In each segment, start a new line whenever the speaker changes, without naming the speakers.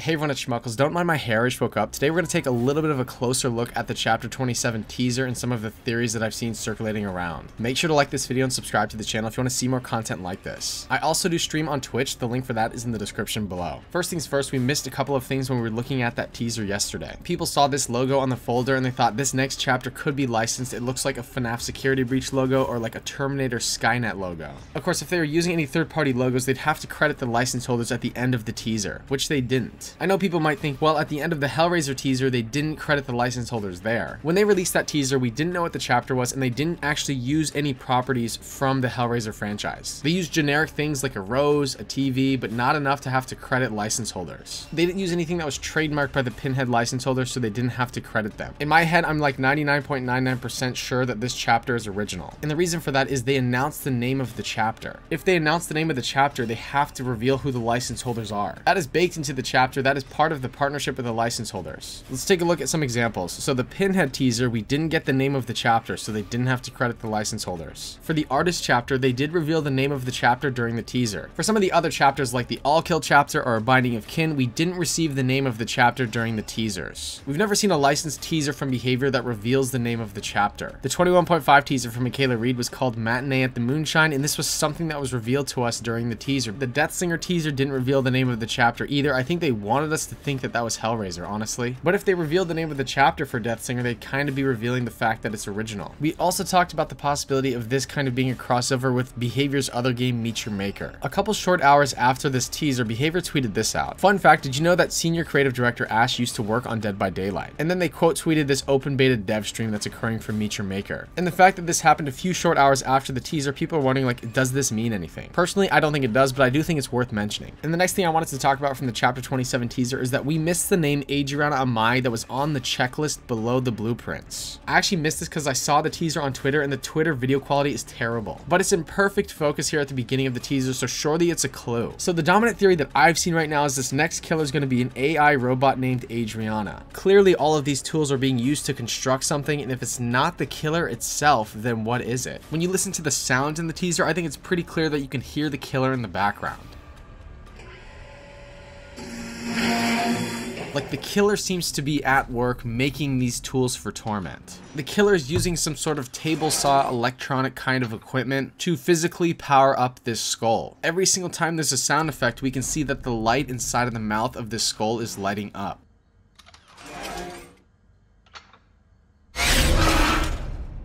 Hey everyone, it's Schmuckles. Don't mind my hair, I just woke up. Today we're going to take a little bit of a closer look at the Chapter 27 teaser and some of the theories that I've seen circulating around. Make sure to like this video and subscribe to the channel if you want to see more content like this. I also do stream on Twitch, the link for that is in the description below. First things first, we missed a couple of things when we were looking at that teaser yesterday. People saw this logo on the folder and they thought this next chapter could be licensed. It looks like a FNAF security breach logo or like a Terminator Skynet logo. Of course, if they were using any third-party logos, they'd have to credit the license holders at the end of the teaser, which they didn't. I know people might think, well, at the end of the Hellraiser teaser, they didn't credit the license holders there. When they released that teaser, we didn't know what the chapter was, and they didn't actually use any properties from the Hellraiser franchise. They used generic things like a rose, a TV, but not enough to have to credit license holders. They didn't use anything that was trademarked by the Pinhead license holder, so they didn't have to credit them. In my head, I'm like 99.99% sure that this chapter is original. And the reason for that is they announced the name of the chapter. If they announce the name of the chapter, they have to reveal who the license holders are. That is baked into the chapter. That is part of the partnership with the license holders. Let's take a look at some examples. So the Pinhead teaser, we didn't get the name of the chapter, so they didn't have to credit the license holders. For the artist chapter, they did reveal the name of the chapter during the teaser. For some of the other chapters like the All Kill chapter or a Binding of Kin, we didn't receive the name of the chapter during the teasers. We've never seen a licensed teaser from Behavior that reveals the name of the chapter. The 21.5 teaser from Michaela Reed was called Matinee at the Moonshine, and this was something that was revealed to us during the teaser. The Death Singer teaser didn't reveal the name of the chapter either. I think they wanted us to think that that was Hellraiser, honestly. But if they revealed the name of the chapter for Death Singer, they'd kind of be revealing the fact that it's original. We also talked about the possibility of this kind of being a crossover with Behavior's other game, Meet Your Maker. A couple short hours after this teaser, Behavior tweeted this out. Fun fact, did you know that senior creative director Ash used to work on Dead by Daylight? And then they quote tweeted this open beta dev stream that's occurring for Meet Your Maker. And the fact that this happened a few short hours after the teaser, people are wondering, like, does this mean anything? Personally, I don't think it does, but I do think it's worth mentioning. And the next thing I wanted to talk about from the Chapter 27 teaser is that we missed the name Adriana Amai that was on the checklist below the blueprints. I actually missed this because I saw the teaser on Twitter and the Twitter video quality is terrible. But it's in perfect focus here at the beginning of the teaser, so surely it's a clue. So the dominant theory that I've seen right now is this next killer is going to be an AI robot named Adriana. Clearly all of these tools are being used to construct something, and if it's not the killer itself, then what is it? When you listen to the sounds in the teaser, I think it's pretty clear that you can hear the killer in the background. Like, the killer seems to be at work making these tools for Torment. The killer is using some sort of table saw electronic kind of equipment to physically power up this skull. Every single time there's a sound effect, we can see that the light inside of the mouth of this skull is lighting up.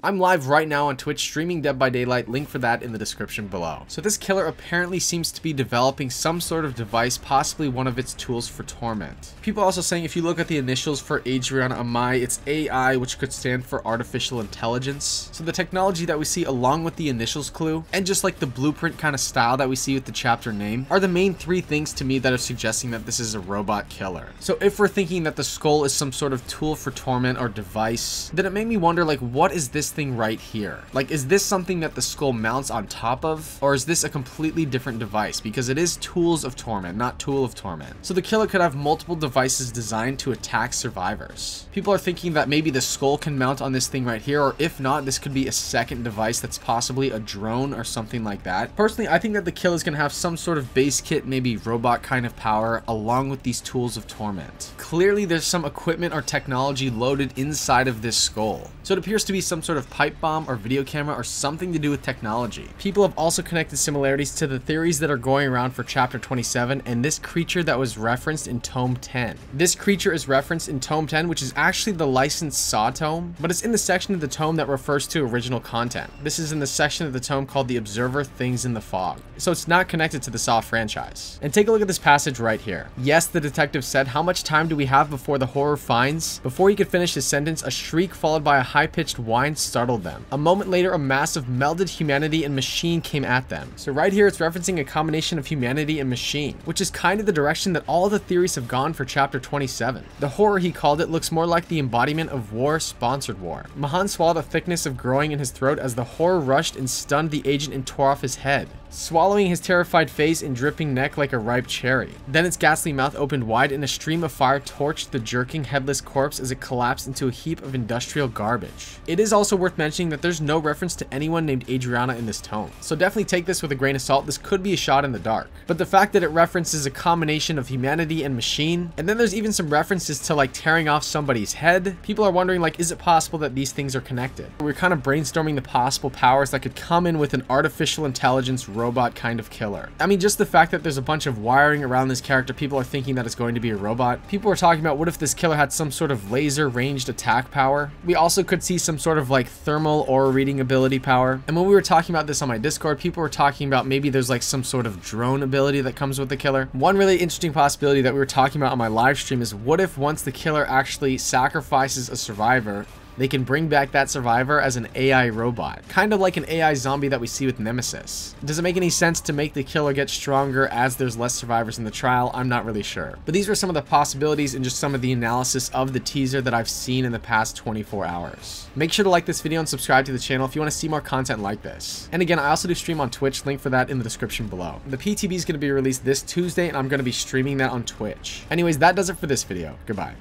I'm live right now on Twitch streaming Dead by Daylight, link for that in the description below. So this killer apparently seems to be developing some sort of device, possibly one of its tools for Torment. People are also saying if you look at the initials for Adriana Amai, it's AI, which could stand for artificial intelligence. So the technology that we see along with the initials clue, and just like the blueprint kind of style that we see with the chapter name, are the main three things to me that are suggesting that this is a robot killer. So if we're thinking that the skull is some sort of tool for Torment or device, then it made me wonder, like, what is this thing right here? Like, is this something that the skull mounts on top of, or is this a completely different device? Because it is Tools of Torment, not Tool of Torment. So the killer could have multiple devices designed to attack survivors. People are thinking that maybe the skull can mount on this thing right here, or if not, this could be a second device that's possibly a drone or something like that. Personally, I think that the kill is gonna have some sort of base kit, maybe robot kind of power, along with these Tools of Torment. Clearly there's some equipment or technology loaded inside of this skull. So it appears to be some sort of pipe bomb or video camera or something to do with technology. People have also connected similarities to the theories that are going around for Chapter 27 and this creature that was referenced in Tome 10. This creature is referenced in Tome 10, which is actually the licensed Saw tome, but it's in the section of the tome that refers to original content. This is in the section of the tome called The Observer Things in the Fog. So it's not connected to the Saw franchise. And take a look at this passage right here. Yes, the detective said, how much time do we have before the horror finds? Before he could finish his sentence, a shriek followed by a high-pitched whine startled them. A moment later, a mass of melded humanity and machine came at them. So right here, it's referencing a combination of humanity and machine, which is kind of the direction that all the theories have gone for Chapter 27. The horror, he called it, looks more like the embodiment of war-sponsored war. Mahan swallowed a thickness of growing in his throat as the horror rushed and stunned the agent and tore off his head. swallowing his terrified face and dripping neck like a ripe cherry. Then its ghastly mouth opened wide and a stream of fire torched the jerking headless corpse as it collapsed into a heap of industrial garbage. It is also worth mentioning that there's no reference to anyone named Adriana in this tome, so definitely take this with a grain of salt. This could be a shot in the dark, but the fact that it references a combination of humanity and machine, and then there's even some references to like tearing off somebody's head, people are wondering like, is it possible that these things are connected? We're kind of brainstorming the possible powers that could come in with an artificial intelligence robot kind of killer. I mean, just the fact that there's a bunch of wiring around this character, people are thinking that it's going to be a robot. People are talking about what if this killer had some sort of laser ranged attack power. We also could see some sort of like thermal aura reading ability power. And when we were talking about this on my Discord, people were talking about maybe there's like some sort of drone ability that comes with the killer. One really interesting possibility that we were talking about on my live stream is what if once the killer actually sacrifices a survivor, they can bring back that survivor as an AI robot, kind of like an AI zombie that we see with Nemesis. Does it make any sense to make the killer get stronger as there's less survivors in the trial? I'm not really sure. But these were some of the possibilities and just some of the analysis of the teaser that I've seen in the past 24 hours. Make sure to like this video and subscribe to the channel if you want to see more content like this. And again, I also do stream on Twitch, link for that in the description below. The PTB is going to be released this Tuesday and I'm going to be streaming that on Twitch. Anyways, that does it for this video. Goodbye.